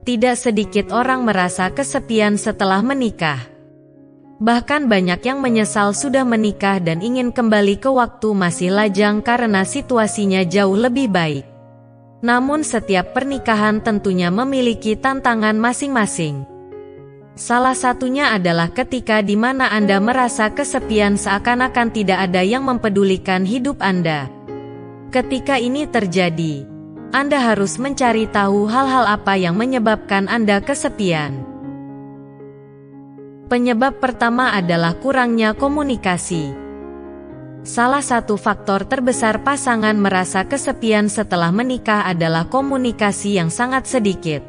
Tidak sedikit orang merasa kesepian setelah menikah. Bahkan banyak yang menyesal sudah menikah dan ingin kembali ke waktu masih lajang karena situasinya jauh lebih baik. Namun setiap pernikahan tentunya memiliki tantangan masing-masing. Salah satunya adalah ketika di mana Anda merasa kesepian seakan-akan tidak ada yang mempedulikan hidup Anda. Ketika ini terjadi, Anda harus mencari tahu hal-hal apa yang menyebabkan Anda kesepian. Penyebab pertama adalah kurangnya komunikasi. Salah satu faktor terbesar pasangan merasa kesepian setelah menikah adalah komunikasi yang sangat sedikit.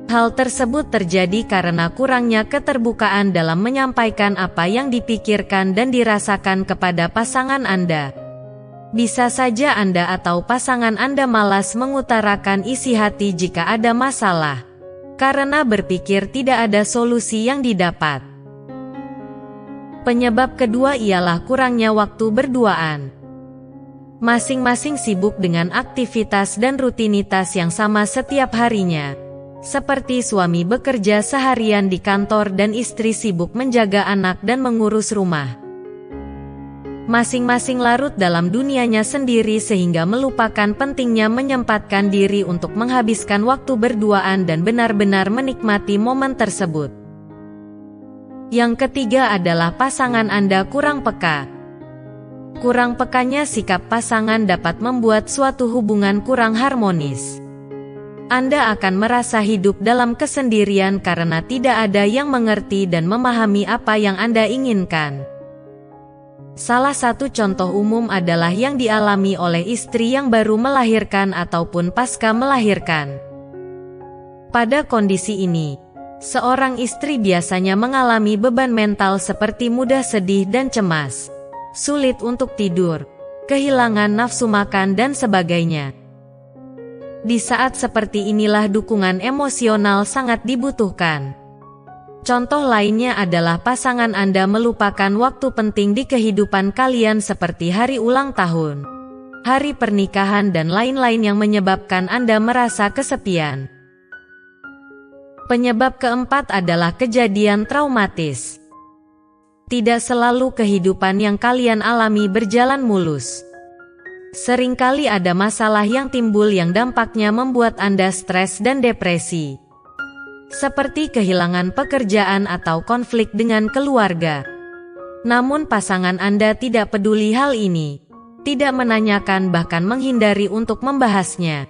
Hal tersebut terjadi karena kurangnya keterbukaan dalam menyampaikan apa yang dipikirkan dan dirasakan kepada pasangan Anda. Bisa saja Anda atau pasangan Anda malas mengutarakan isi hati jika ada masalah, karena berpikir tidak ada solusi yang didapat. Penyebab kedua ialah kurangnya waktu berduaan. Masing-masing sibuk dengan aktivitas dan rutinitas yang sama setiap harinya. Seperti suami bekerja seharian di kantor dan istri sibuk menjaga anak dan mengurus rumah. Masing-masing larut dalam dunianya sendiri sehingga melupakan pentingnya menyempatkan diri untuk menghabiskan waktu berduaan dan benar-benar menikmati momen tersebut. Yang ketiga adalah pasangan Anda kurang peka. Kurang pekanya sikap pasangan dapat membuat suatu hubungan kurang harmonis. Anda akan merasa hidup dalam kesendirian karena tidak ada yang mengerti dan memahami apa yang Anda inginkan. Salah satu contoh umum adalah yang dialami oleh istri yang baru melahirkan ataupun pasca melahirkan. Pada kondisi ini, seorang istri biasanya mengalami beban mental seperti mudah sedih dan cemas, sulit untuk tidur, kehilangan nafsu makan dan sebagainya. Di saat seperti inilah dukungan emosional sangat dibutuhkan. Contoh lainnya adalah pasangan Anda melupakan waktu penting di kehidupan kalian seperti hari ulang tahun, hari pernikahan dan lain-lain yang menyebabkan Anda merasa kesepian. Penyebab keempat adalah kejadian traumatis. Tidak selalu kehidupan yang kalian alami berjalan mulus. Seringkali ada masalah yang timbul yang dampaknya membuat Anda stres dan depresi. Seperti kehilangan pekerjaan atau konflik dengan keluarga. Namun pasangan Anda tidak peduli hal ini, tidak menanyakan bahkan menghindari untuk membahasnya.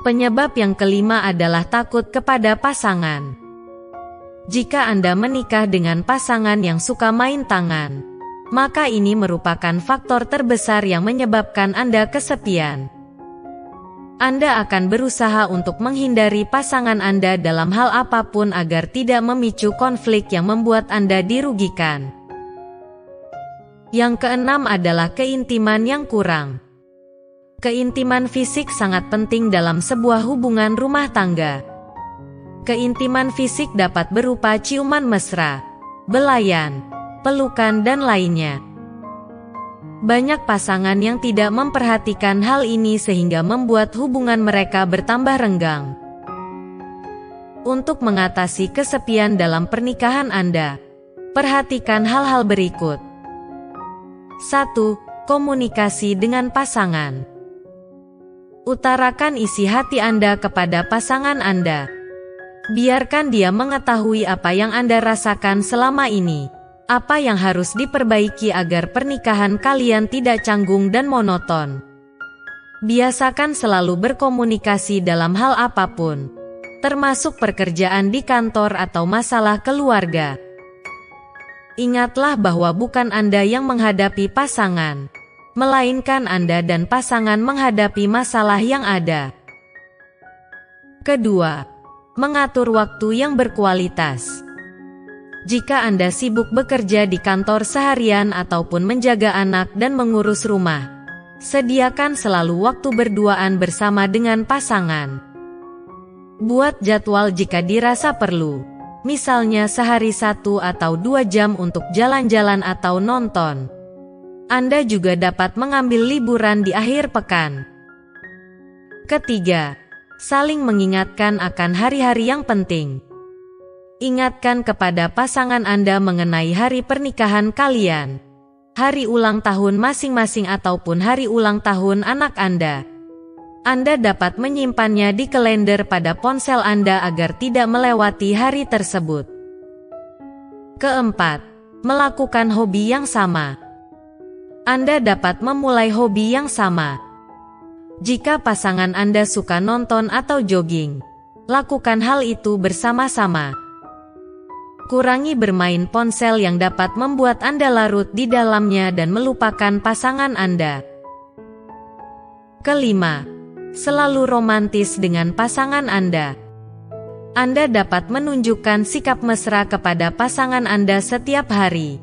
Penyebab yang kelima adalah takut kepada pasangan. Jika Anda menikah dengan pasangan yang suka main tangan, maka ini merupakan faktor terbesar yang menyebabkan Anda kesepian. Anda akan berusaha untuk menghindari pasangan Anda dalam hal apapun agar tidak memicu konflik yang membuat Anda dirugikan. Yang keenam adalah keintiman yang kurang. Keintiman fisik sangat penting dalam sebuah hubungan rumah tangga. Keintiman fisik dapat berupa ciuman mesra, belayan, pelukan dan lainnya. Banyak pasangan yang tidak memperhatikan hal ini sehingga membuat hubungan mereka bertambah renggang. Untuk mengatasi kesepian dalam pernikahan Anda, perhatikan hal-hal berikut. 1. Komunikasi dengan pasangan. Utarakan isi hati Anda kepada pasangan Anda. Biarkan dia mengetahui apa yang Anda rasakan selama ini. Apa yang harus diperbaiki agar pernikahan kalian tidak canggung dan monoton. Biasakan selalu berkomunikasi dalam hal apapun, termasuk pekerjaan di kantor atau masalah keluarga. Ingatlah bahwa bukan Anda yang menghadapi pasangan, melainkan Anda dan pasangan menghadapi masalah yang ada. Kedua, mengatur waktu yang berkualitas. Jika Anda sibuk bekerja di kantor seharian ataupun menjaga anak dan mengurus rumah, sediakan selalu waktu berduaan bersama dengan pasangan. Buat jadwal jika dirasa perlu, misalnya sehari 1 atau 2 jam untuk jalan-jalan atau nonton. Anda juga dapat mengambil liburan di akhir pekan. Ketiga, Saling mengingatkan akan hari-hari yang penting. Ingatkan kepada pasangan Anda mengenai hari pernikahan kalian, hari ulang tahun masing-masing ataupun hari ulang tahun anak Anda. Anda dapat menyimpannya di kalender pada ponsel Anda agar tidak melewati hari tersebut. Keempat, melakukan hobi yang sama. Anda dapat memulai hobi yang sama. Jika pasangan Anda suka nonton atau jogging, lakukan hal itu bersama-sama. Kurangi bermain ponsel yang dapat membuat Anda larut di dalamnya dan melupakan pasangan Anda. Kelima, selalu romantis dengan pasangan Anda. Anda dapat menunjukkan sikap mesra kepada pasangan Anda setiap hari.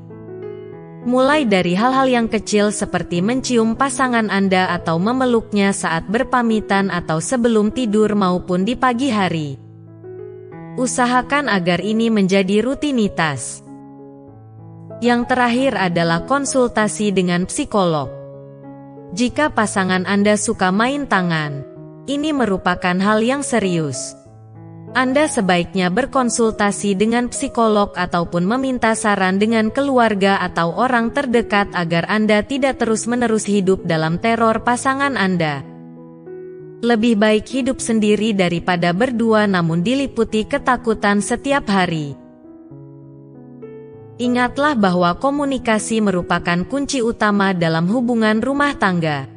Mulai dari hal-hal yang kecil seperti mencium pasangan Anda atau memeluknya saat berpamitan atau sebelum tidur maupun di pagi hari. Usahakan agar ini menjadi rutinitas. Yang terakhir adalah konsultasi dengan psikolog. Jika pasangan Anda suka main tangan, ini merupakan hal yang serius. Anda sebaiknya berkonsultasi dengan psikolog ataupun meminta saran dengan keluarga atau orang terdekat agar Anda tidak terus-menerus hidup dalam teror pasangan Anda. Lebih baik hidup sendiri daripada berdua namun diliputi ketakutan setiap hari. Ingatlah bahwa komunikasi merupakan kunci utama dalam hubungan rumah tangga.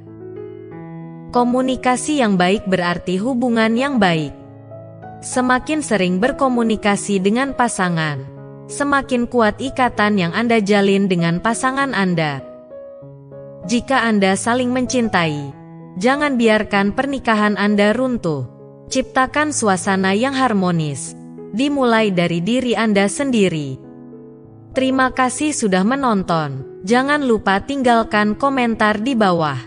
Komunikasi yang baik berarti hubungan yang baik. Semakin sering berkomunikasi dengan pasangan, semakin kuat ikatan yang Anda jalin dengan pasangan Anda. Jika Anda saling mencintai, jangan biarkan pernikahan Anda runtuh. Ciptakan suasana yang harmonis, dimulai dari diri Anda sendiri. Terima kasih sudah menonton. Jangan lupa tinggalkan komentar di bawah.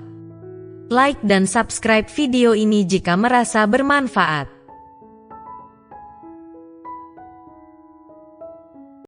Like dan subscribe video ini jika merasa bermanfaat.